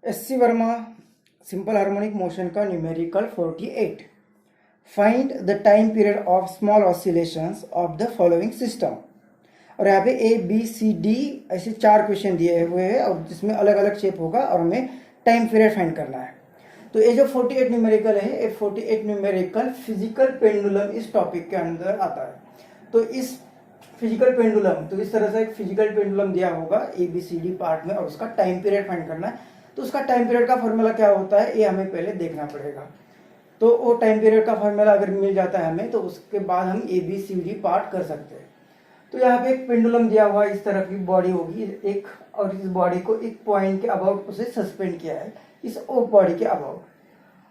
SC Verma simple harmonic motion का numerical 48. Find the time period of small oscillations of the following system. और यहाँ पे A B C D ऐसे 4 question दिए हुए हैं और जिसमें अलग अलग शेप होगा और हमें टाइम पीरियड फाइंड करना है. तो ये जो 48 न्यूमेरिकल है, ये 48 न्यूमेरिकल फिजिकल पेंडुलम इस टॉपिक के अंदर आता है. तो इस फिजिकल पेंडुलम, तो इस तरह से एक फिजिकल पेंडुलम दिया होगा ABCD पार्ट में और उसका टाइम पीरियड फाइंड करना है. तो उसका टाइम पीरियड का फॉर्मूला क्या होता है ये हमें पहले देखना पड़ेगा. तो वो टाइम पीरियड का फॉर्मूला अगर मिल जाता है हमें, तो उसके बाद हम ABCD पार्ट कर सकते हैं. तो यहाँ पे एक पेंडुलम दिया हुआ है, इस तरह की बॉडी होगी एक, और इस बॉडी को एक पॉइंट के अबाउट उसे सस्पेंड किया है इस ओ बॉडी के अबाउट.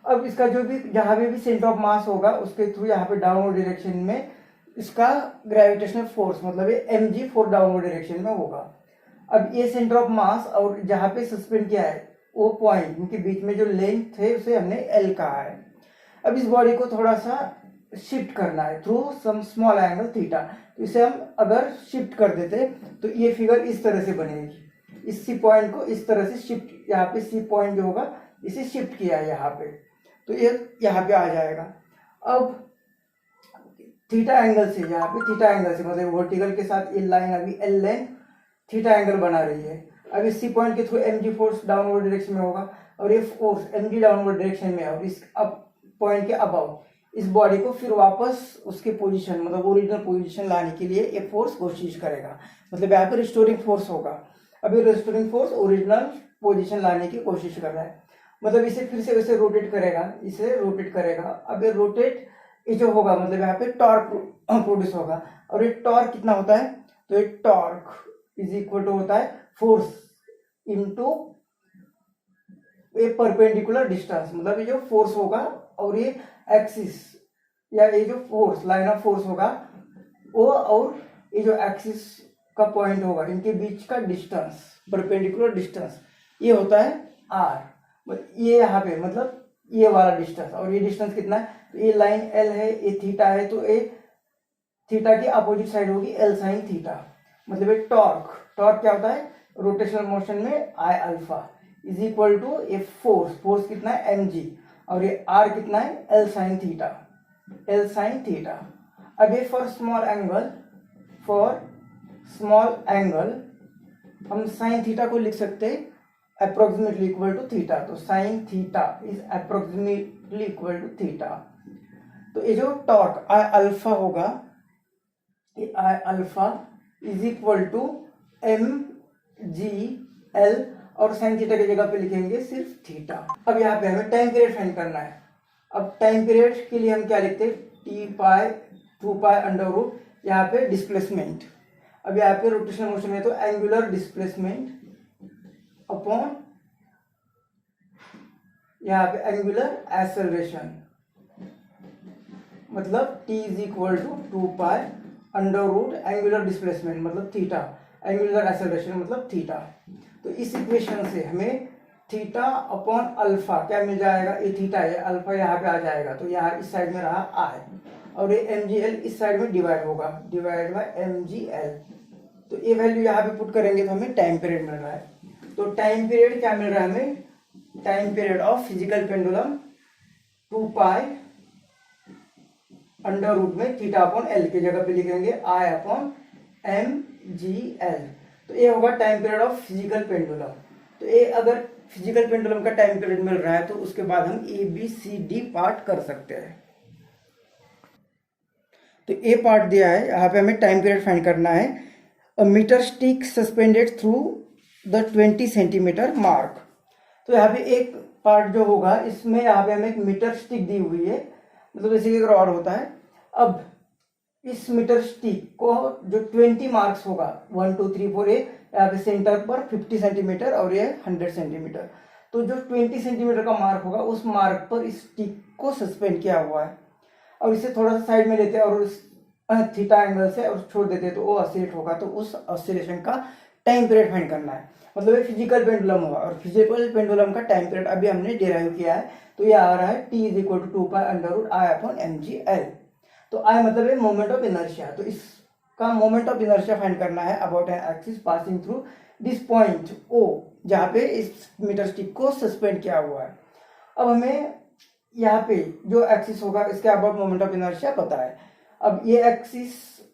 अब इसका जो भी जहाँ भी सेंटर ऑफ मास होगा उसके थ्रू यहाँ पे डाउनवर्ड डायरेक्शन में इसका ग्रेविटेशनल फोर्स मतलब ये mg फोर डाउनवर्ड डायरेक्शन में होगा. अब ये सेंटर ऑफ मास और जहाँ पे सस्पेंड किया है वो पॉइंट उनके बीच में जो लेंथ है उसे हमने L कहा है. अब इस बॉडी को थोड़ा सा शिफ्ट करना है through some small angle theta. तो इसे हम अगर शिफ्ट कर देते तो ये फिगर इस तरह से बनेगी. इस सी पॉइंट को इस तरह से शिफ्ट, यहाँ पे सी पॉइंट जो होगा इसे शिफ्ट किया है यहाँ पे, तो ये यहाँ पे आ जाएगा. अब थीटा एंगल से, यहाँ पे थीटा एंगल से मतलब वर्टिकल के साथ ये लाइन अभी L लाइन थीटा एंगल बना रही है. अब इस सी पॉइंट के through mg force downward direction में होगा और ये फोर्स mg डाउनवर्ड डायरेक्शन में है और इस अब पॉइंट के अबाउट इस बॉडी को फिर वापस उसके पोजीशन मतलब ओरिजिनल पोजीशन लाने के लिए ये फोर्स कोशिश करेगा. मतलब यहाँ पे रिस्टोरिंग फोर्स होगा. अभी रिस्टोरिंग फोर्स ओरिजिनल पोजीशन लाने की कोशिश कर रहा है. मतलब इसे फिर से वैसे रोटेट करेगा, इसे रोटेट करेगा. अब ये रोटेट ये जो होगा मतलब यहाँ पे टॉर्क प्रोड्यूस होगा. और ये टॉर्क कितना होता है, तो ये टॉर्क इज इक्वल टू होता है फोर्स इनटू ये परपेंडिकुलर डिस्टेंस. मतलब ये जो फोर्स होगा और ये एक्सिस या ये जो फोर्स लाइन ऑफ फोर्स होगा वो और ये जो एक्सिस का पॉइंट होगा इनके बीच का डिस्टेंस, परपेंडिकुलर डिस्टेंस, ये होता है r. ये यहाँ पे मतलब ये वाला डिस्टेंस और ये डिस्टेंस कितना है, तो ये लाइन L है, ये थीटा है, तो ये थीटा की अपोजिट साइड होगी L साइन थीटा. मतलब ये टॉर्क, टॉर्क क्या होता है रोटेशनल मोशन में I alpha is equal to ये फोर्स, फोर्स कितना है mg और ये r कितना है L sine theta, L sine theta. अब ये for small angle, for small angle हम साइन थीटा को लिख सकते हैं अप्रोक्सीमेटली इक्वल टू थीटा. तो sine theta is approximately equal to theta. तो ये जो टॉर्क I अल्फा होगा, ये I alpha is equal to mg L और साइन थीटा की जगह पे लिखेंगे सिर्फ थीटा. अब यहाँ पे हमें टाइम पीरियड फाइंड करना है. अब टाइम पीरियड के लिए हम क्या लिखते हैं, T pi 2 pi under root, यहाँ पे डिस्प्लेसमेंट. अब यहाँ पे रोटेशनल मोशन में तो एंगुलर डिस्प्लेसमेंट अपॉन यहाँ पे एंगुलर एक्सेलरेशन, मतलब t is equal to 2 pi under root angular displacement मतलब थीटा, एंगुलर एक्सेलरेशन मतलब थीटा. तो इस इक्वेशन से हमें थीटा अपॉन अल्फा क्या मिल जाएगा, ये थीटा है, अल्फा यहाँ पे आ जाएगा. तो यहाँ इस साइड में रहा I और ये mgl इस साइड में डिवाइड होगा, डिवाइड बाय mgl. तो ये वैल्यू यहाँ पे पुट करेंगे तो हमें टाइम पीरियड मिल रहा है. तो टाइम पीरियड क्या मिल रहा है हमें, time period of physical pendulum 2 pi under root में थीटा अपॉन एल की जगह पे लिखेंगे I अपॉन mgl. तो ये होगा time period of physical pendulum. तो ये अगर फिजिकल पेंडुलम का टाइम पीरियड मिल रहा है तो उसके बाद हम ABCD पार्ट कर सकते हैं. तो ए पार्ट दिया है, यहाँ पे हमें टाइम पीरियड फाइंड करना है. A metre stick suspended through the 20 centimetre mark. तो यहाँ पे एक पार्ट जो होगा इसमें यहाँ पे हमें एक मीटर स्टिक दी हुई है, मतलब जैसे एक रॉड होता है. अब इस मीटर स्टिक को जो 20 मार्क्स होगा 1 2 3 4 यहाँ पे सेंटर पर 50 सेंटीमीटर और ये 100 सेंटीमीटर. तो जो 20 सेंटीमीटर का मार्क होगा उस मार्क पर इस स्टिक को सस्पेंड किया हुआ है और इसे थोड़ा सा साइड में लेते हैं और उस थीटा एंगल से और छोड़ देते हैं तो वो ऑसिलेट होगा. तो उस ऑसिलेशन का टाइम पीरियड फाइंड करना है. मतलब ये फिजिकल पेंडुलम होगा और फिजिकल पेंडुलम का टाइम पीरियड अभी हमने डिराइव किया है. तो ये आ रहा है t is equal to 2 pi under root I upon mgl. तो I मतलब है मोमेंट ऑफ इनर्शिया. तो इसका मोमेंट ऑफ इनर्शिया फाइंड करना है about an axis passing through this point O जहाँ पे इस मीटर स्टिक को सस्पेंड किया हुआ है। अब हमें यहाँ पे जो एक्सिस होगा इसके अबाउट मोमेंट ऑफ इनर्शिया पता है। अब ये एक्सिस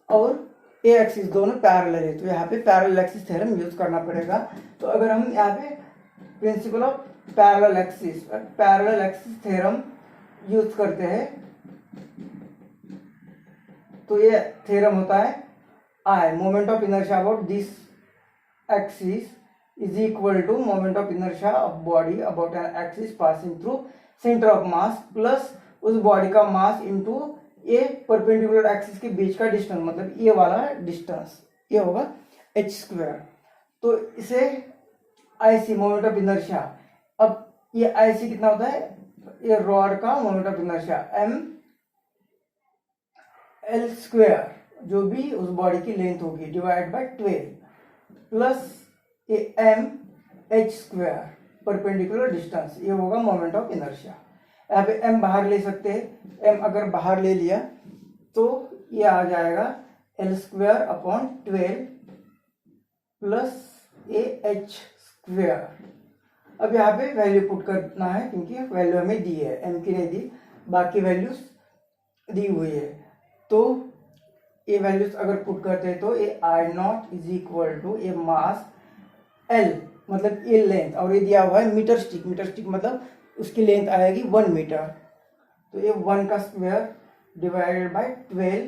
और ये एक्सिस दोनों पैरेलल है, तो यहाँ पे पैरेलल एक्सिस थ्योरम यूज करना पड़ेगा। तो अगर हम यहाँ पे principal of parallel axis theorem use करते हैं तो ये थ्योरम होता है I moment of inertia about this axis is equal to moment of inertia of body about an axis passing through center of mass plus उस body का mass into ये perpendicular axis के बीच का डिस्टेंस, मतलब ये वाला डिस्टेंस, ये होगा h²। तो इसे IC मोमेंट ऑफ इनर्शिया, अब ये IC कितना होता है, ये रॉड का मोमेंट ऑफ इनर्शिया mL², जो भी उस बॉडी की लेंथ होगी, डिवाइड बाय 12 प्लस ये mh² परपेंडिकुलर डिस्टेंस, ये होगा मोमेंट ऑफ इनर्शिया। यहाँ पे m बाहर ले सकते हैं, m अगर बाहर ले लिया तो ये आ जाएगा L²/12 प्लस AH²। अब यहाँ पे वैल्यू पुट करना है क्योंकि वैल्यू हमें दी है, m की नहीं दी, बाकी वैल्यूज दी हुई है। तो ये वैल्यूज अगर पुट करते हैं तो ये I0 इज इक्वल टू ये मास L, मतलब ये लेंथ, और ये दिया हुआ है मीटर स्टिक मतलब उसकी लेंथ आएगी 1 मीटर, तो ये 1 का square divided bye 12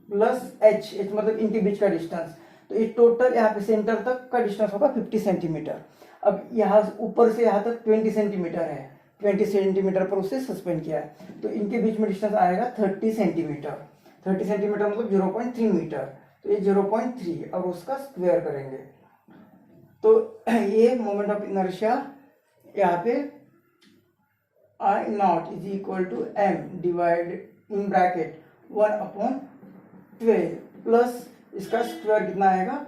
plus h मतलब इनके बीच का डिस्टेंस, तो ये टोटल यहाँ पे सेंटर तक का डिस्टेंस होगा 50 सेंटीमीटर। अब यहाँ ऊपर से यहाँ तक 20 सेंटीमीटर है, 20 सेंटीमीटर पर उसे सस्पेंड किया है, तो इनके बीच में डिस्टेंस आएगा 30 सेंटीमीटर। 30 सेंटीमीटर मतलब 0.3 मीटर, तो ये 0.3 और उसका स्क्वायर करेंगे तो ये मोमेंट ऑफ इनर्शिया यहाँ पे I0 is equal to m divide in bracket 1/12 plus इसका स्क्वायर कितना आएगा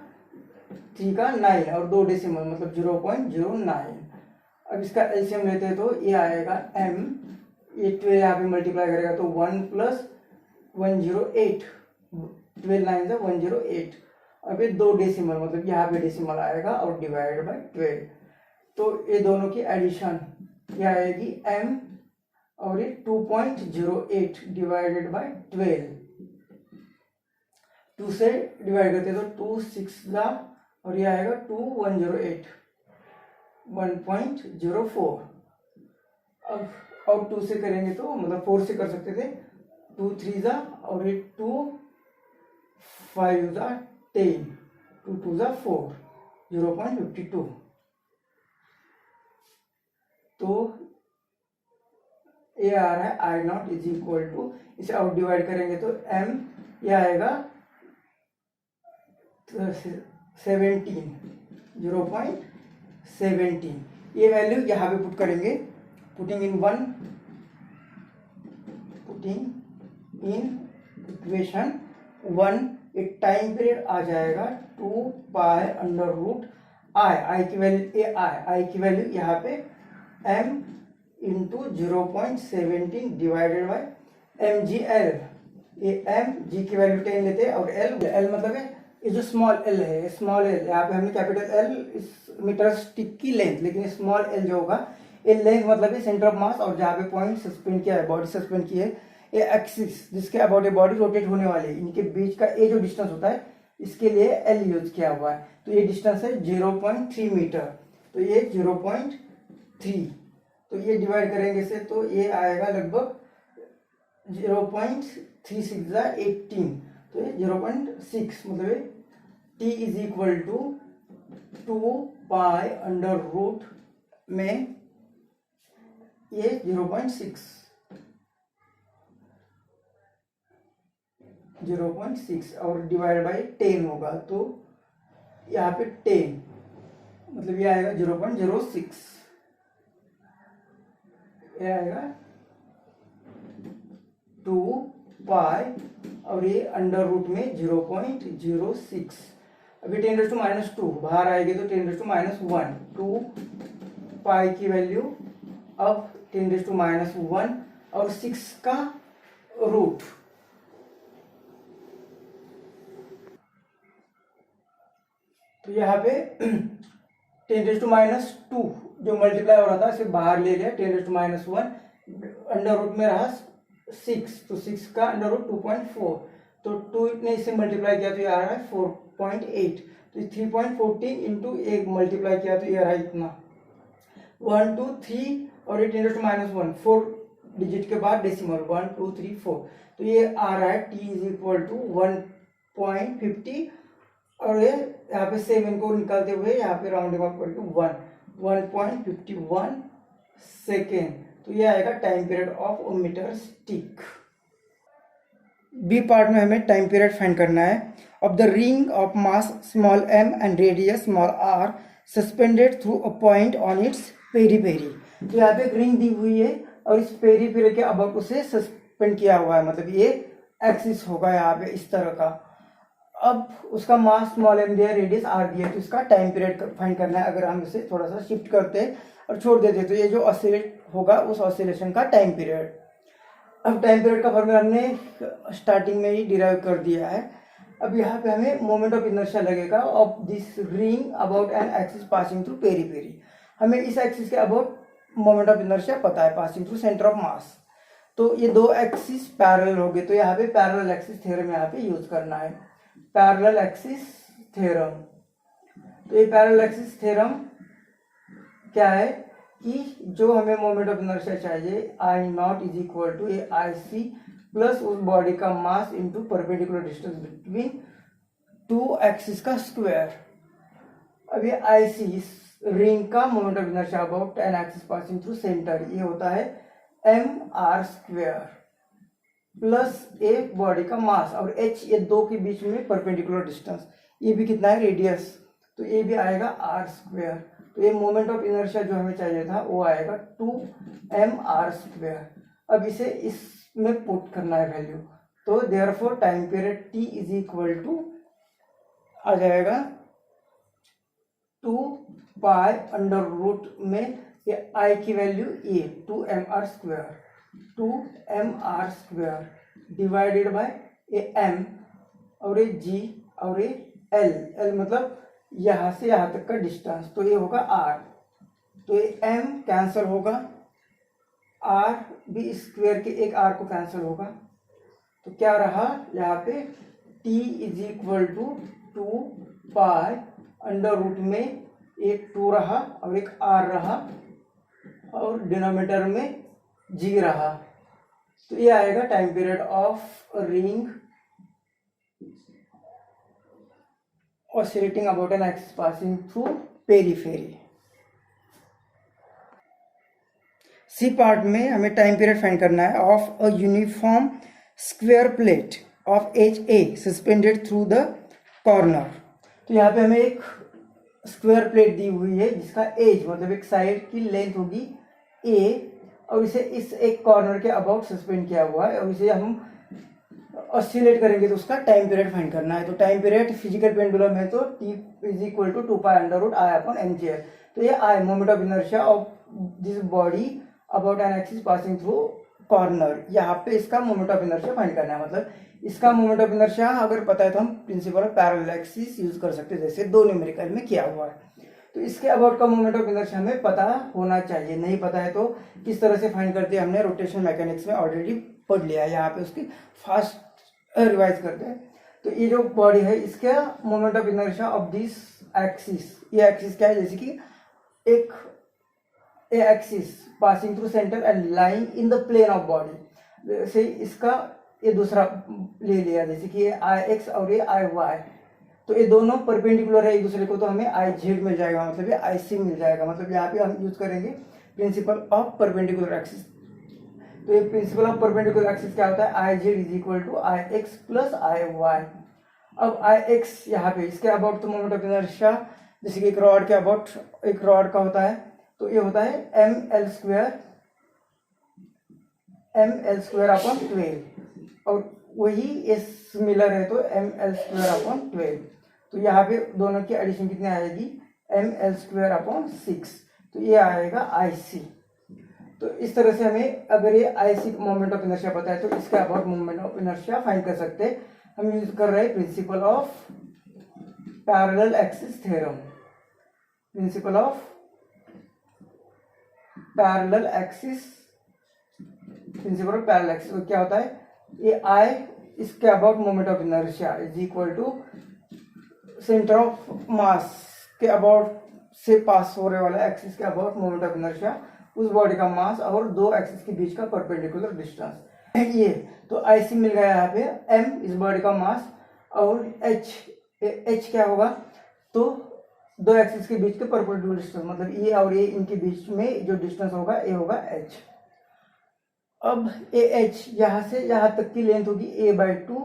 3 का 9 और 2 डेसिमल मतलब 0.09। अब इसका एलसीएम लेते हैं तो ये आएगा m, ये 12 यहाँ पे मल्टीप्लाई करेगा तो 1 प्लस 108, 12 9 108। अब ये 2 डेसिमल मतलब यहाँ पे डेसिमल आएगा और डिवाइड बाय 12, तो ये दोनों की एडिशन ये आएगी m और ये 2.08 डिवाइडेड बाय 12, 2 से डिवाइड करते हैं तो 2 6 और ये आएगा 2108 1.04। अब और 2 से करेंगे तो मतलब 4 से कर सकते थे, 2 3 और ये 2 5 10, 2 2 4 0.52। तो ये आ रहा है I0 इज इक्वल टू, इसे आउट डिवाइड करेंगे तो m ये आएगा 17, 0.17। ये वैल्यू यहाँ पे पुट करेंगे, पुटिंग इन इक्वेशन 1 एक टाइम पीरियड आ जाएगा 2 पाई अंडर रूट आई की वैल्यू आई की वैल्यू यहाँ पे m into 0.17 divided by mgl, ये mg की वैल्यू 10 लेते हैं और l मतलब है ये जो स्मॉल l है, स्मॉल l यहाँ पे हमने कैपिटल L इस मीटर स्टिक की लेंथ, लेकिन स्मॉल l जो होगा ये लेंथ मतलब है सेंटर ऑफ मास, और जहाँ पे पॉइंट सस्पेंड किया है, बॉडी सस्पेंड की है, ये एक्सिस जिसके अबाउट ए बॉडी रोटेट होने वाले इनके बीच का ये जो डिस्टेंस होता है इसके लिए L यूज किया हुआ है। तो ये डिस्टेंस है 0.3 मीटर, तो ये 0.3, तो ये डिवाइड करेंगे से तो ये आएगा लगभग 0.36 18, तो ये 0.6 मतलब t is equal to 2 pi under root में ये 0.6 और डिवाइड बाई 10 होगा, तो यहाँ पे 10 मतलब ये आएगा 0.06, ये आएगा 2 पाई और ये अंडर रूट में 0.06। अभी 10⁻² बाहर आएगी तो 10⁻1, 2 पाई की वैल्यू अब 10⁻1 और 6 का रूट, तो यहाँ पे 10⁻², जो मल्टीप्लाई हो रहा था इसे बाहर ले लिया, 10⁻1 अंडर रूट में रहा 6, तो 6 का अंडर रूट 2.4, तो 2 ने इसे मल्टीप्लाई किया तो ये आ रहा है 4.8, तो 3.14 इंटू एक मल्टीप्लाई किया तो ये आ रहा है इतना 1 2 3 और ये 10⁻1 4 डिजिट के बाद डेसिमल 1 2 3 4, तो ये आ रहा है t इज इक्वल टू 1.50 और ये यहाँ पे 7 को निकालते हुए यहाँ पे राउंडिंग ऑफ करके 1.51 सेकेंड, तो ये आएगा time period of metre stick. B part में हमें टाइम पीरियड फाइंड करना है of the ring of mass small m and radius small r suspended through a point on its periphery. तो यहाँ पे एक रिंग दी हुई है और इस पेरीफेरी के अबाउट उसे सस्पेंड किया हुआ है, मतलब ये एक्सिस होगा यहाँ पे इस तरह का। अब उसका मास स्मॉल m दिया, रेडियस r दिया, तो इसका टाइम पीरियड फाइंड करना है। अगर हम इसे थोड़ा सा शिफ्ट करते और छोड़ देते तो ये जो ऑसिलेट होगा उस ऑसिलेशन का टाइम पीरियड। अब टाइम पीरियड का फॉर्मूला हमने स्टार्टिंग में ही डिराइव कर दिया है। अब यहाँ पे हमें मोमेंट ऑफ इनर्शिया लगेगा of this ring about an axis passing through periphery. हमें इस एक्सिस के अबाउट मोमेंट ऑफ इनर्शिया पता है पासिंग थ्रू सेंटर ऑफ मास, तो ये दो एक्सिस पैरेलल हो गए, तो यहाँ पे पैरेलल एक्सिस थ्योरम यहाँ पे यूज करना है, पैरेलल एक्सिस थ्योरम। तो ये पैरेलल एक्सिस थ्योरम क्या है कि जो हमें मोमेंट ऑफ इनर्शिया चाहिए I0 is equal to a IC plus उस बॉडी का mass into perpendicular distance between two axis का स्क्वायर। अब ये IC इस रिंग का moment of inertia about an axis passing through centre, ये होता है mr square plus a body का मास और h, ये दो के बीच में परपेंडिकुलर डिस्टेंस, ये भी कितना है रेडियस, तो ये भी आएगा r स्क्वायर। तो ये मोमेंट ऑफ इनर्शिया जो हमें चाहिए था वो आएगा 2mr स्क्वायर। अब इसे इसमें पुट करना है वैल्यू, तो therefore time period t is equal to आ जाएगा 2 पाई अंडर रूट में ये I की वैल्यू ये 2mr स्क्वायर डिवाइडेड बाय ये m और ये g और ये l मतलब यहाँ से यहाँ तक का डिस्टेंस, तो ये होगा r, तो ये m कैंसिल होगा, r भी स्क्वायर के एक r को कैंसिल होगा, तो क्या रहा यहाँ पे t is equal to 2 pi under root में एक 2 रहा और एक r रहा और डिनोमिनेटर में g रहा, तो ये आएगा time period of ring oscillating about an axis passing through periphery। C part में हमें टाइम पीरियड फाइंड करना है of a uniform square plate of edge a suspended through the corner. तो यहाँ पे हमें एक स्क्वायर प्लेट दी हुई है जिसका एज मतलब एक साइड की लेंथ होगी a और इसे इस एक कॉर्नर के अबाउट सस्पेंड किया हुआ है और इसे हम ऑसिलेट करेंगे तो उसका टाइम पीरियड फाइंड करना है। तो टाइम पीरियड फिजिकल पेंडुलम है तो t is equal to 2 pi under root I upon mg है, तो ये I moment of inertia of this body about an axis passing through corner, यहाँ पे इसका मोमेंट ऑफ इनर्शिया फाइंड करना है। मतलब इसका मोमेंट ऑफ इनर्शिया अगर पता है तो हम principal of parallel axis use कर सकते हैं, जैसे दो न्यूमेरिकल में किया हुआ है। तो इसके अबाउट का मोमेंट ऑफ इनर्शिया हमें पता होना चाहिए, नहीं पता है तो किस तरह से फाइंड करते हैं हमने रोटेशन मैकेनिक्स में ऑलरेडी पढ़ लिया है, यहाँ पे उसकी फास्ट रिवाइज करते हैं। तो ये जो बॉडी है इसका moment of inertia of this axis, ये एक्सिस क्या है जैसे कि एक axis passing through centre and lying in the plane of body, जैसे इसका ये दूसरा ले लिया जैसे कि ये IX और ये IY, तो ये दोनों परपेंडिकुलर है एक दूसरे को, तो हमें IZ मिल जाएगा, मतलब ये IC मिल जाएगा। मतलब यहाँ पे हम यूज करेंगे प्रिंसिपल ऑफ परपेंडिकुलर एक्सिस। तो ये प्रिंसिपल ऑफ परपेंडिकुलर एक्सिस क्या होता है IZ is equal to IX plus IY। अब IX यहाँ पे इसके अबाउट तो मोमेंट ऑफ इनर्शिया जैसे कि एक रॉड के अबाउट एक रॉड का होता है, तो ये होता है ml स्क्वायर अपॉन 12 और वही ये सिमिलर है तो ml स्क्वायर अपॉन 12, तो यहाँ पे दोनों की एडिशन कितनी आएगी ml स्क्वायर अपॉन 6, तो ये आएगा IC। तो इस तरह से हमें अगर ये IC मोमेंट ऑफ इनर्शिया पता है तो इसके about moment of inertia find कर सकते हैं। हम यूज कर रहे हैं principle of parallel axis theorem, principle of parallel axis, principle of parallel axis तो क्या होता है, ये आई इसके about moment of inertia is equal to centre of mass के अबाउट से पास होने वाला एक्सिस के अबाउट मोमेंट ऑफ इनर्शिया, उस बॉडी का मास और दो एक्सिस के बीच का परपेंडिकुलर डिस्टेंस ये। तो IC मिल गया यहाँ पे, m इस बॉडी का मास और h क्या होगा, तो दो एक्सिस के बीच के परपेंडिकुलर डिस्टेंस मतलब ये और ये इनके बीच में जो डिस्टेंस होगा ये होगा h। अब AH यहाँ से यहाँ तक की लेंथ होगी a/2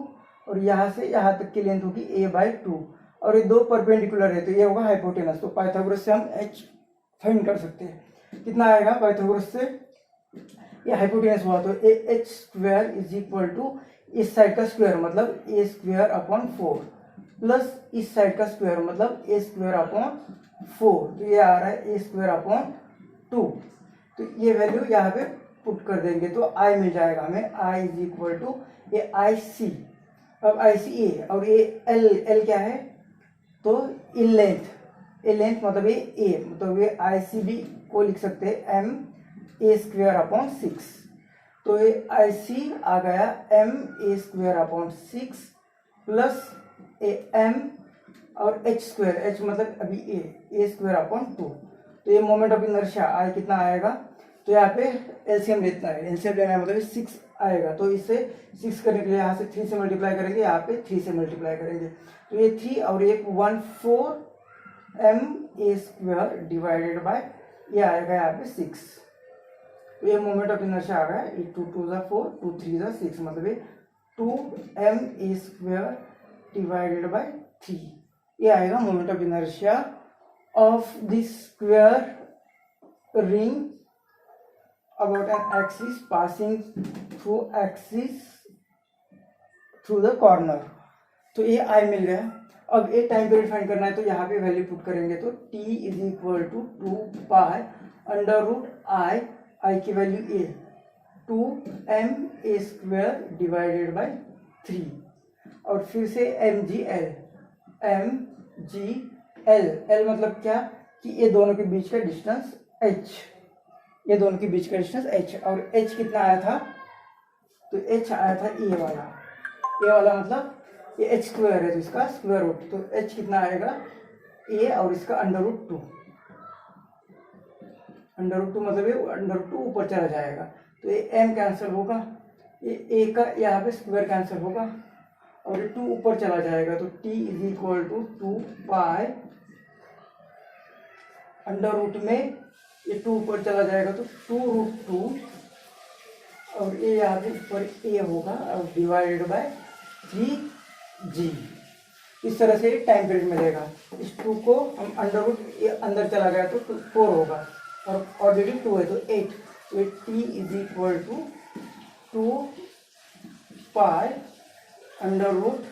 और यहाँ से यहाँ तक की लेंथ होगी a/2 और ये दो परपेंडिकुलर है तो ये होगा हाइपोटेनस। तो पाइथागोरस से हम h फाइंड कर सकते हैं। कितना आएगा पाइथागोरस से, ये हाइपोटेनस हुआ तो AH square is equal to इस साइड का स्क्वायर मतलब a स्क्वायर अपॉन 4 प्लस इस साइड का स्क्वायर मतलब a स्क्वायर अपॉन 4, तो ये आ रहा है a स्क्वायर अपॉन 2। तो ये वैल्यू यहाँ पे पुट कर देंगे तो I मिल जाएगा हमें, I इज इक्वल टू ये IC। अब IC A और ये L क्या है, तो इन लेंथ मतलब ये A, मतलब ये ICB को लिख सकते हैं m a स्क्वायर अपॉन 6। तो ये IC आ गया m a square upon 6 plus m और h स्क्वायर, h मतलब अभी a स्क्वायर अपॉन 2। तो ये मोमेंट ऑफ इनर्शिया I कितना आएगा, तो यहाँ पे एलसीएम लेना है, एलसीएम लेना है मतलब 6 आएगा। तो इससे 6 करने के लिए यहाँ से 3 से मल्टीप्लाई करेंगे, यहाँ पे 3 से मल्टीप्लाई करेंगे तो ये 3 और एक 1/4 m a square divided bye ये आएगा यहाँ पे 6। तो ये मोमेंट ऑफ इनर्शिया आ गया, 2 2 ज़ा 4 2 3 ज़ा 6 मतलब ये 2 m a square divided by 3, ये आएगा moment of inertia of this square ring about an axis passing through the corner। तो ये I मिल गया। अब ये टाइम पीरियड फाइंड करना है तो यहाँ पे वैल्यू पुट करेंगे तो t is equal to 2 pi under root I की value a 2m a square divided by 3 और फिर से mgl l मतलब क्या कि ये दोनों के बीच का डिस्टेंस h, ये दोनों के बीच का डिस्टेंस h और h कितना आया था, तो h आया था ए वाला मतलब ये h स्क्वायर है तो इसका स्क्वायर रूट, तो h कितना आएगा a और इसका अंडर रूट 2 मतलब ये अंडर रूट 2 ऊपर चला जाएगा तो ये m कैंसिल होगा, ये a का यहाँ पे स्क्वायर कैंसिल होगा और ये 2 ऊपर चला जाएगा तो t is equal to 2 pi under root में ये 2 ऊपर चला जाएगा तो 2√2 और ये यहाँ पे ऊपर a होगा और डिवाइडेड बाय 3g। इस तरह से टाइम पीरियड मिलेगा। इस 2 को हम अंडर रूट अंदर चला गया तो 4 होगा और ऑलरेडी 2 है तो 8, तो t is equal to 2 pi under root,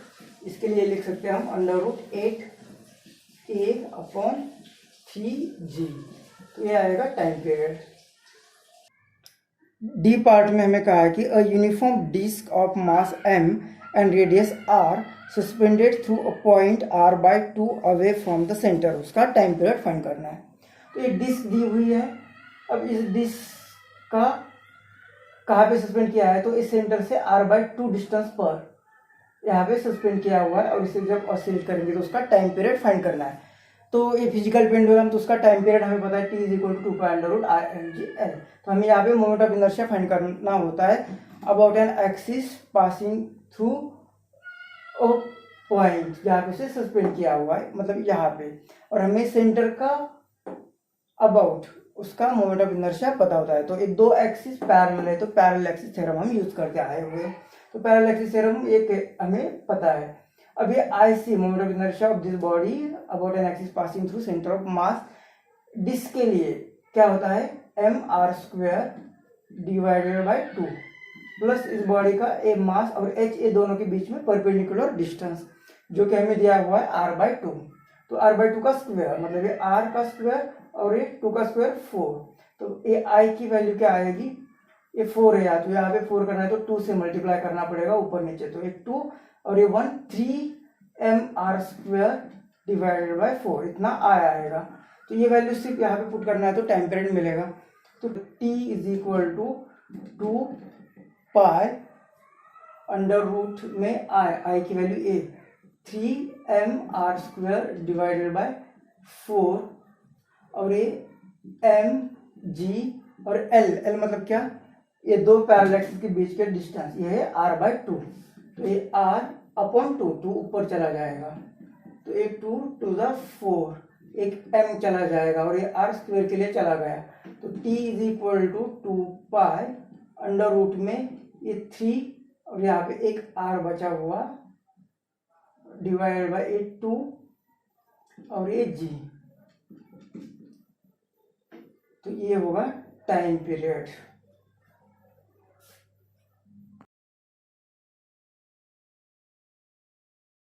इसके लिए लिख सकते हैं हम under root 8a upon 3g। तो ये आएगा टाइम पीरियड। डी पार्ट में हमें कहा है कि a uniform disc of mass m and radius r suspended through a point r/2 away from the centre, उसका टाइम पीरियड फाइंड करना है। तो ये डिस्क दी हुई है, अब इस डिस्क का कहाँ पे सस्पेंड किया है, तो इस सेंटर से r/2 डिस्टेंस पर यहाँ पे सस्पेंड किया हुआ है और इसे जब ऑसिलेट करेंगे तो उसका टाइम पीरियड फाइंड करना है। तो ये फिजिकल पेंडुलम तो उसका टाइम पीरियड हमें पता है t is equal to 2 pi under root IMGL। तो हमें यहाँ पे मोमेंट ऑफ इनर्शिया फाइंड करना होता है about an axis passing through a point जहाँ पे उसे सस्पेंड किया हुआ है मतलब यहाँ पे, और हमें सेंटर का अबाउट उसका मोमेंट ऑफ इनर्शिया पता होता है। तो ये दो एक्सिस पैरेलल है तो पैरेलल एक्सिस थ्योरम हम यूज करके आए हुए हैं। तो पैरेलल एक्सिस थ्योरम एक हमें पता है। अब ये IC moment of inertia of this body about an axis passing through centre of mass, disc के लिए क्या होता है mr square divided by 2 plus इस बॉडी का ए मास और h, ये दोनों के बीच में परपेंडिकुलर डिस्टेंस जो कि हमें दिया हुआ है r/2। तो r/2 का स्क्वायर मतलब ये r का स्क्वायर और ये 2 का स्क्वायर 4। तो ये I की वैल्यू क्या आएगी, ये 4 है तो यहाँ पे 4 करना है तो 2 से मल्टीप्लाई करना पड़ेगा ऊपर नीचे, तो ये 2 और ये 1 3 mr स्क्वायर डिवाइडेड बाय 4 इतना आएगा। तो तो ये वैल्यू सिर्फ यहाँ पे पुट करना है तो टाइम पीरियड मिलेगा। तो t is equal to 2 pi under root में आई की value a 3mr² divided by 4 और ये m g और l मतलब क्या, ये दो पैरेलल एक्सिस के बीच के डिस्टेंस, ये है r/2। तो ये r अपॉन 2 ऊपर चला जाएगा, तो एक 2 टू द 4, एक m चला जाएगा और ये r² के लिए चला गया। तो t is equal to 2 pi under root में ये 3 और यहाँ पे एक r बचा हुआ डिवाइडेड बाय 2 और ये g। तो ये होगा टाइम पीरियड।